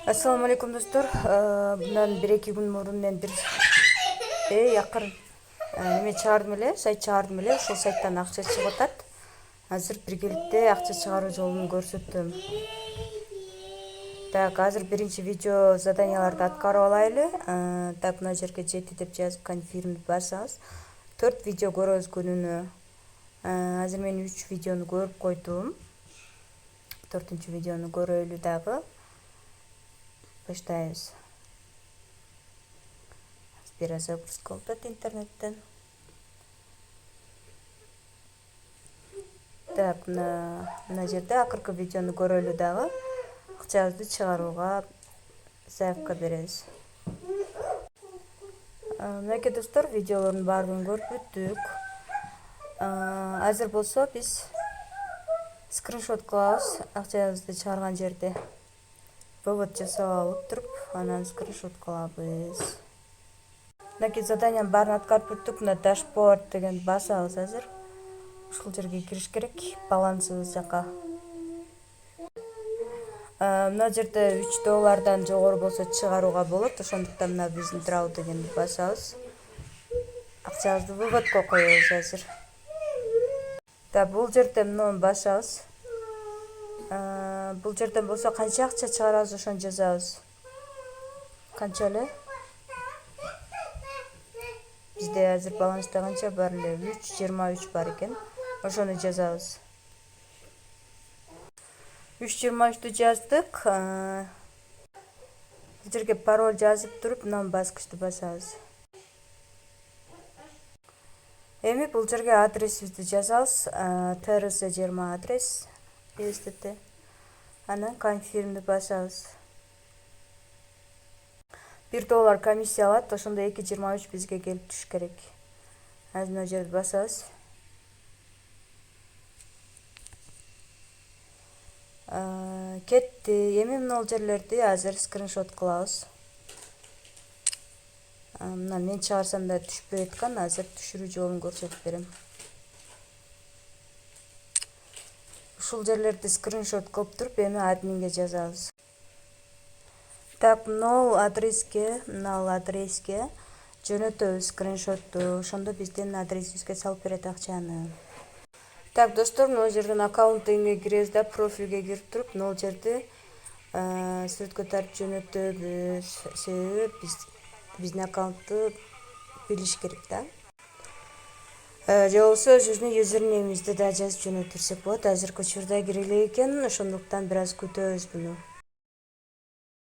Ассаламу алейкум достор. Bundan 1-2 күн мурун мен бир акырын неме чыгардым эле, сайт чыгардым эле. Ошол сайттан акча чыгып атат. Азыр биргеликте акча чыгаруу жолун көрсөттүм. Так, азыр биринчи видео заданияларды аткарып алайлы. Так, мына жерге жетти деп жазып конфирмди басабыз. 4 видео көрөбүз күнүнө. Азыр мен 3 видеону көрүп койдум. 4-ncü videonu көрөлү дагы. Başlayız. Biraz загрузка болот интернеттен. Так, мына жерде акыркы видеону көрөлү дагы. Акчабызды чыгарууга заявка беребиз. Мынакей достор, видеолордун баардыгын көрүп бүттүк. Азыр болсо биз скриншот кылабыз акчабызды чыгарган жерде. Вывод жасап алып туруп, анан скриншот кылабыз. Мынакей заданияны баарын аткарып бүттүк. Мына дашборд деген басабыз азыр. Ушул жерге кириш керек, балансыбыз жака. Мына жерде $3 жогору болсо чыгарууга болот. Ошондуктан мына биздин драу дегенди басабыз. Акчабызды выводко коебуз азыр. Да, бул жерде муну басабыз. Бул жерден болсо канча акча чыгарабыз ошону жазабыз. Канча эле? Бизде азыр баланста канча бар эле? 3.23 бар экен. Ошону жазабыз. 3.23 жаздык. Бул жерге пароль жазып туруп, мына баскычты басабыз. Эми бул жерге адресибизди жазабыз. TRS20 адрес. СТТ. Анан конфирмди басабыз. $1 комиссия алат, ошондо 2.23 бизге келип түш керек. Азыр мына жерди басабыз. Кетти. Эми мына жерлерди азыр скриншот кылабыз. Мына мен чыгарсам да түшпөй аткан, азыр түшүрүү жолун көрсөтүп берем. Ушул жерлерди скриншот кылып туруп, эми админге жазабыз. Так, нол адреске жөнөтөбүз скриншотту. Ошондо биздин адресибизге салып берет акчаны. Так, достор, мына жерден аккаунтиңге киребиз да, профилге кирип туруп, мына жерде сүрөткө тартып жөнөтөбүз. Себеби биздин аккаунтту билиш керек да. Же болбосо өзүбүздүн юзернеймибизди да жазып жөнөтүрсөк болот. Азыркы учурда кире элек экен, ошондуктан бир аз күтөбүз буну.